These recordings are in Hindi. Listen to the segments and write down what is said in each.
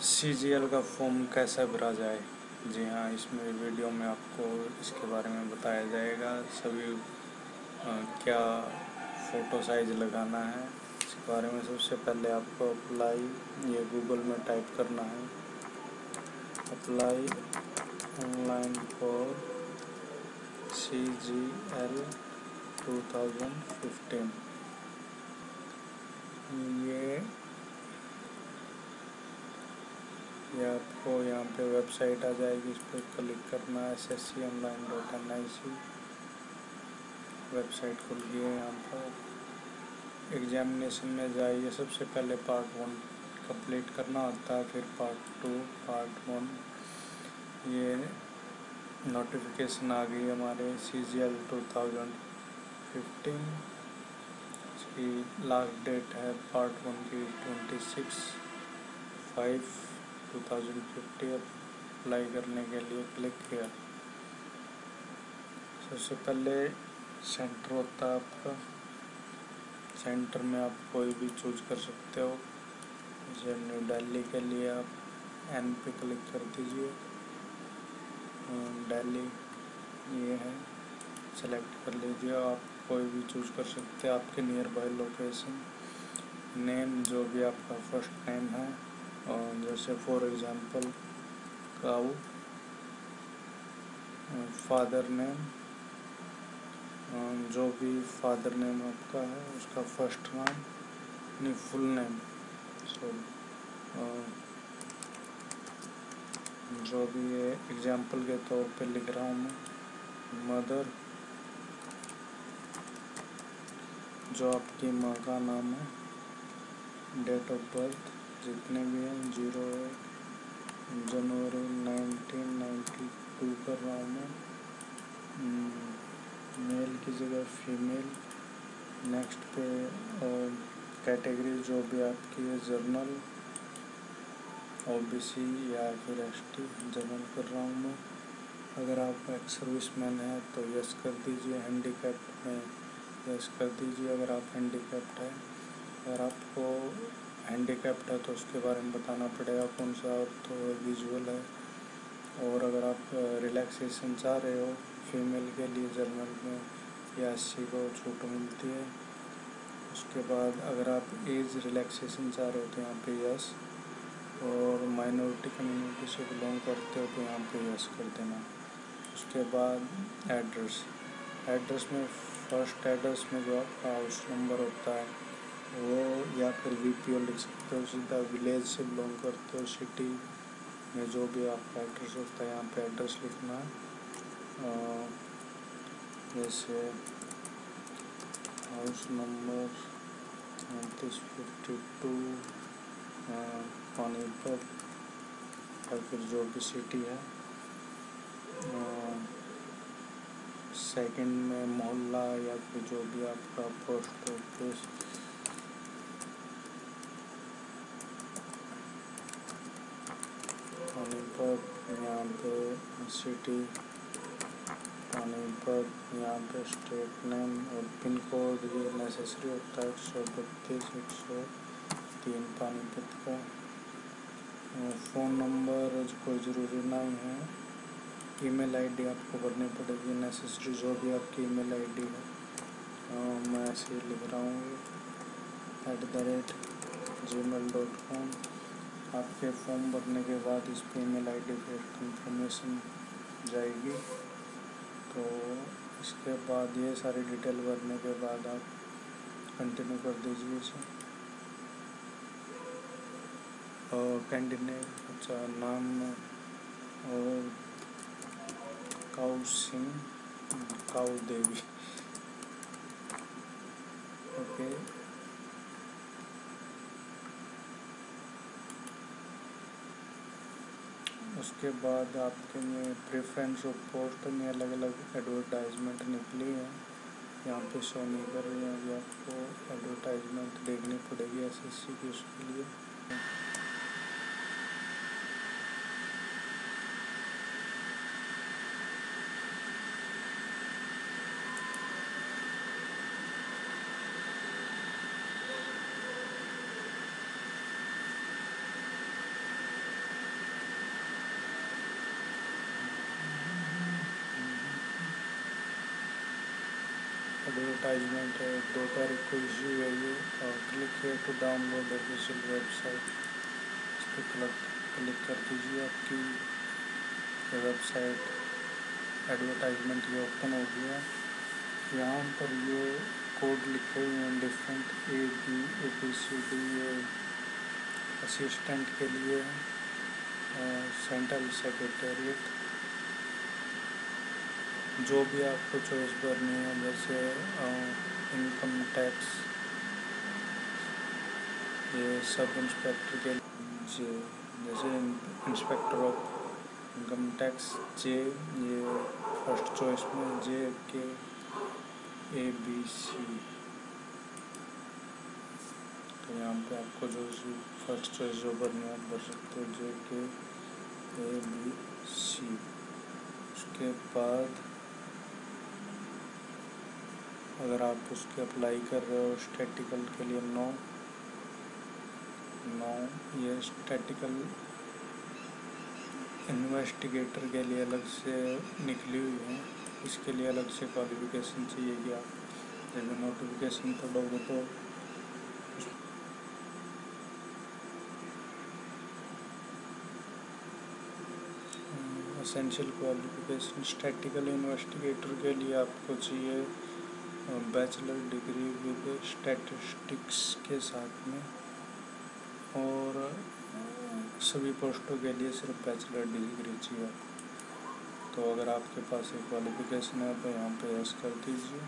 CGL का फॉर्म कैसे भरा जाए। जी हाँ, इसमें वीडियो में आपको इसके बारे में बताया जाएगा। सभी क्या फ़ोटो साइज लगाना है इसके बारे में। सबसे पहले आपको अप्लाई ये गूगल में टाइप करना है, अप्लाई ऑनलाइन फॉर CGL 2015। ये आपको यहाँ पे वेबसाइट आ जाएगी, इस पर क्लिक करना है। ssconline.nic वेबसाइट खुल गई है। यहाँ पर एग्जामिनेशन में जाइए। सबसे पहले पार्ट 1 कंप्लीट करना होता है, फिर पार्ट 2, पार्ट 1। ये नोटिफिकेशन आ गई हमारे CGL 2015। इसकी लास्ट डेट है पार्ट 1 की 26/5/2050। अप्लाई करने के लिए क्लिक किया। सबसे पहले सेंटर होता है आपका। सेंटर में आप कोई भी चूज कर सकते हो। जैसे न्यू दिल्ली के लिए आप N पे क्लिक कर दीजिए। दिल्ली ये है, सेलेक्ट कर लीजिए। आप कोई भी चूज कर सकते हैं आपके नियर बाय लोकेशन। नेम जो भी आपका फर्स्ट नेम है, और जैसे for example cow. Father name, जो भी फादर नेम आपका है उसका फर्स्ट नाम, नहीं फुल नेम, सॉरी, जो भी है एग्जांपल के तौर पे लिख रहा हूँ मैं। मदर, जो आपकी माँ का नाम है। डेट ऑफ बर्थ जितने भी हैं, 01 जनवरी 1992 कर रहा हूँ मैं। मेल की जगह फीमेल। नेक्स्ट पे कैटेगरी जो भी आपकी है, जर्नल, OBC या फिर ST जनरल कर रहा हूँ मैं। अगर आप एक्स सर्विसमैन हैं तो यस कर दीजिए। हैंडीकैप्ड में यस कर दीजिए अगर आप हैंडीकैप्ड है। अगर आपको हैंडीकैप्ड है तो उसके बारे में बताना पड़ेगा कौन सा, तो विजुअल है। और अगर आप रिलैक्सेशन चाह रहे हो फीमेल के लिए, जर्नल में या SC को छूट मिलती है। उसके बाद अगर आप एज रिलैक्सेशन चाह रहे हो तो यहाँ पे यस, और माइनॉरिटी कम्युनिटी से बिलोंग करते हो तो यहाँ पे यस कर देना। उसके बाद एड्रेस में फर्स्ट एड्रेस में जो आपका हाउस नंबर होता है वो, या फिर VPO लिख सकते हो। सीधा विलेज से बिलोंग करते हो, सिटी में जो भी आपका एड्रेस होता है यहाँ पे एड्रेस लिखना है। जैसे हाउस नंबर 3952 पानीपत, या फिर जो भी सिटी है। सेकंड में मोहल्ला या फिर जो भी आपका पोस्ट ऑफिस। पानीपत, यहाँ पे सिटी पानीपत, यहाँ पे स्टेट नेम और पिन कोड ये नेसेसरी होता है। 132 103 पानीपत का। फ़ोन नंबर कोई ज़रूरी नहीं है। ईमेल आईडी आपको भरनी पड़ेगी नेसेसरी, जो भी आपकी ईमेल आईडी है। मैं ऐसे ही लिख रहा हूँ @gmail.com। आपके फॉर्म भरने के बाद इस पर ईमेल आईडी पे कंफर्मेशन जाएगी। तो इसके बाद ये सारी डिटेल भरने के बाद आप कंटिन्यू कर दीजिए इसे। और कैंडिडेट अच्छा नाम और काऊ सिंह, काऊ देवी, ओके। उसके बाद आपके में प्रेफरेंस ऑफ पोस्ट में अलग अलग एडवर्टाइजमेंट निकली है, यहाँ पे शो नहीं कर रही है। अभी आपको एडवर्टाइजमेंट देखनी पड़ेगी SSC की, उसके लिए। एडवर्टाइजमेंट है, 2 तारीख को इश्यू है ये। और क्लिक है टू डाउनलोड ऑफिशियल वेबसाइट, इस पर क्लिक कर दीजिए। आपकी वेबसाइट एडवर्टाइजमेंट ये ओपन हो गया। यहाँ पर ये कोड लिखे हुए हैं डिफरेंट ABCD, ये असिस्टेंट के लिए है, सेंट्रल सेक्रेटेरिएट। जो भी आपको चॉइस करनी है, जैसे इनकम टैक्स, ये सब इंस्पेक्टर के जी, जैसे इंस्पेक्टर ऑफ इनकम टैक्स जे, ये फर्स्ट चॉइस में JKABC। तो यहाँ पे आपको जो फर्स्ट चॉइस जो भरनी है आप भर सकते हो, JKABC। उसके बाद अगर आप उसके अप्लाई कर रहे हो स्टैटिकल के लिए नो, ये स्टैटिकल इन्वेस्टिगेटर के लिए अलग से निकली हुई है। इसके लिए अलग से क्वालिफिकेशन चाहिए कि आप जब नोटिफिकेशन पढ़ोगे तो एसेंशियल क्वालिफिकेशन स्टैटिकल इन्वेस्टिगेटर के लिए आपको चाहिए बैचलर डिग्री विद स्टैटिस्टिक्स के साथ में, और सभी पोस्टों के लिए सिर्फ बैचलर डिग्री चाहिए। तो अगर आपके पास एक क्वालिफिकेशन है तो यहाँ पे यस कर दीजिए,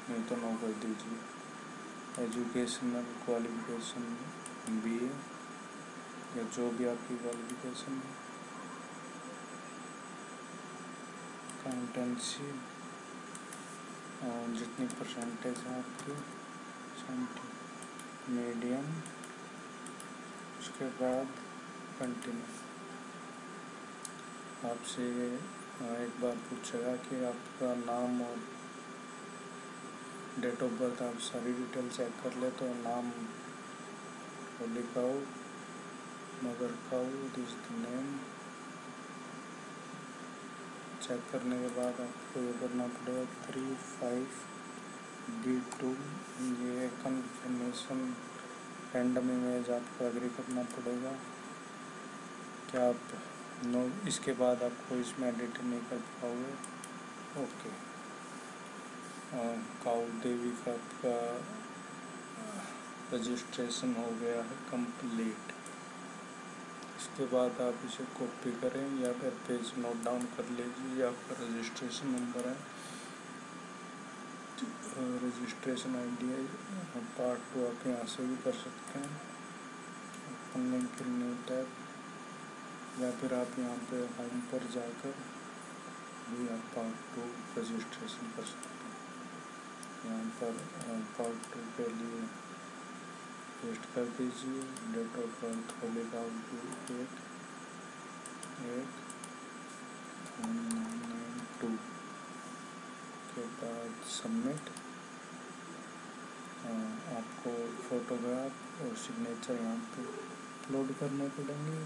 नहीं तो नो कर दीजिए। एजुकेशनल क्वालिफिकेशन BA या जो भी आपकी क्वालिफिकेशन है। अकाउंटेंसी जितनी परसेंटेज है आपकी, मीडियम, उसके बाद कंटिन्यू। आपसे एक बार पूछेगा कि आपका नाम और डेट ऑफ बर्थ, आप सारी डिटेल चेक कर ले। तो नाम लिखाओ, mother cow, this name. Check करने के बाद आपको ये करना पड़ेगा 35B2, ये कन्फर्मेशन रैंडम इमेज आपको एग्री करना पड़ेगा। क्या आप नो, इसके बाद आपको इसमें एडिट नहीं कर पाओगे। ओके, काउ देवी का आपका रजिस्ट्रेशन हो गया है कंप्लीट। इसके बाद आप इसे कॉपी करें या फिर पेज नोट डाउन कर लीजिए। ये आपका रजिस्ट्रेशन नंबर है, रजिस्ट्रेशन ID है। पार्ट 2 आप यहाँ से भी कर सकते हैं, open link in new tab, या फिर आप यहाँ पे होम पर जाकर भी आप पार्ट 2 रजिस्ट्रेशन कर सकते हैं। यहाँ पर पार्ट 2 के लिए पेस्ट कर दीजिए। डेट ऑफ बर्थ को लिखा 8/1992 के बाद सबमिट। आपको फोटोग्राफ और सिग्नेचर यहाँ पे अपलोड करने पड़ेंगे।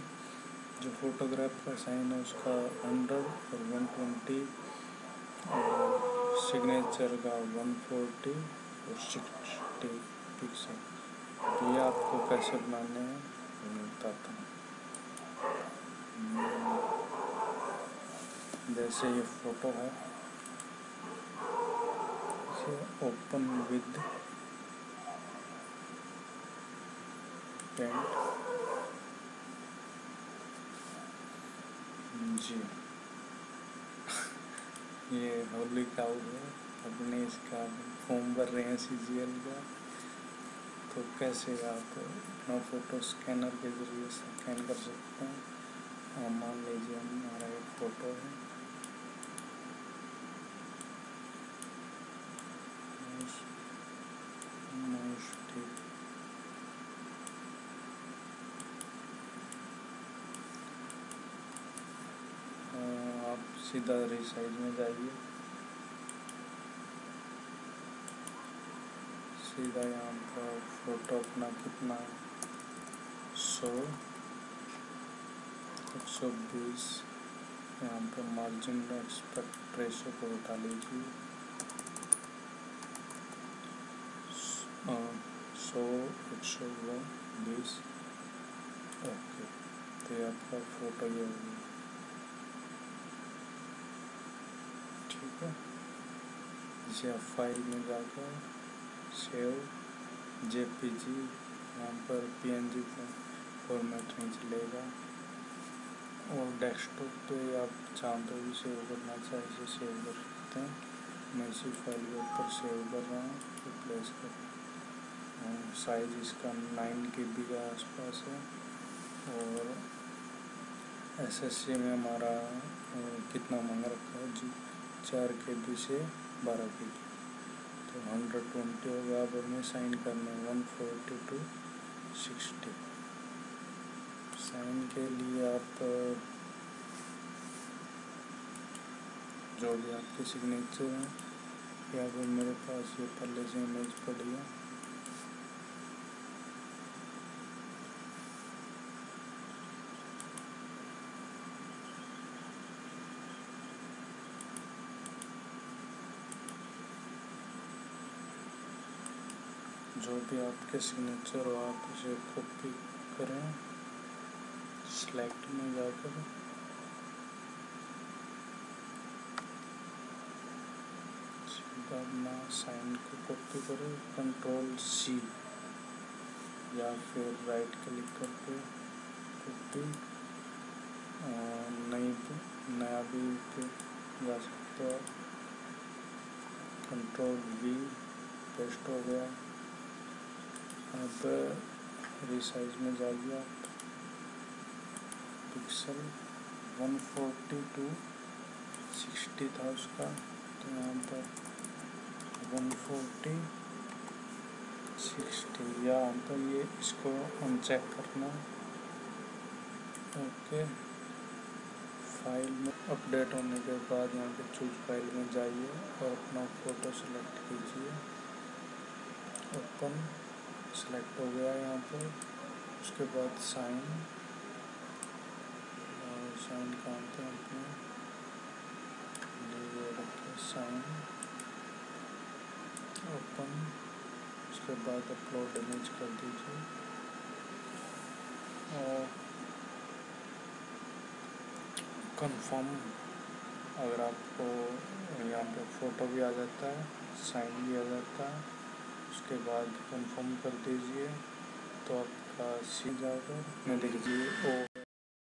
जो फोटोग्राफ का साइन है उसका 100 और 120, और सिग्नेचर का 140 और 60 पिक्सल। तो ये आपको कैसे बनाने हैं मैं बताता हूँ। जैसे ये फ़ोटो है, इसे ओपन विद पेंट जी। ये होली काउ है, अपने इसका फॉर्म भर रहे हैं CGL का। तो कैसे आप अपना फ़ोटो स्कैनर के ज़रिए स्कैन कर सकते हैं। मान लीजिए हमारा एक फ़ोटो है, ठीक, आप सीधा रिसाइज में जाइए, सीधा यहाँ पर फ़ोटो अपना कितना 100 120, यहाँ पर मार्जिन एक्सपेक्ट रेशो को हटा लीजिए। 100 120 ओके। तो ये आपका फ़ोटो ये होगी, ठीक है। इसे आप फाइल में जाकर सेव जेपीजी, यहाँ पर पीएनजी फॉर्मेट नहीं चलेगा, और डेस्कटॉप पे आप चाहें तो भी सेव करना चाहिए, इसे सेव कर सकते हैं। मैं इसी फाइल के ऊपर सेव कर रहा हूँ, रिप्लेस कर। साइज इसका 9 KB के आसपास है, और एसएसडी में हमारा कितना मांग रखा है जी, 4 KB से 12 KB, तो 120 हो गया। अब हमें साइन करने 142/60। साइन के लिए आप जो भी आपके सिग्नेचर हैं, या फिर मेरे पास ये पहले से इमेज पड़ी है, जो भी आपके सिग्नेचर हो आप इसे कॉपी करें, सिलेक्ट में जाकर अपना साइन को कॉपी करें, Ctrl+C, या फिर राइट क्लिक करके कॉपी, नया भी पे जा सकते हो, Ctrl+V, पेस्ट हो गया। अब रिसाइज में जाइए आप, पिक्सल 140/60 था उसका, तो यहाँ पर 140/60, या तो ये इसको अनचेक करना। ओके, फाइल में अपडेट होने के बाद यहाँ पे चूज फाइल में जाइए और अपना फ़ोटो सेलेक्ट कीजिए। ओपन सेलेक्ट हो गया यहाँ पर। उसके बाद साइन, और साइन कहाँ पे अपने ये रखिए साइन, ओपन। उसके बाद अपलोड इमेज कर दीजिए, और कंफर्म। अगर आपको यहाँ पे फ़ोटो भी आ जाता है, साइन भी आ जाता है, उसके बाद कंफर्म कर दीजिए, तो आपका सी जाकर में देखिए ओ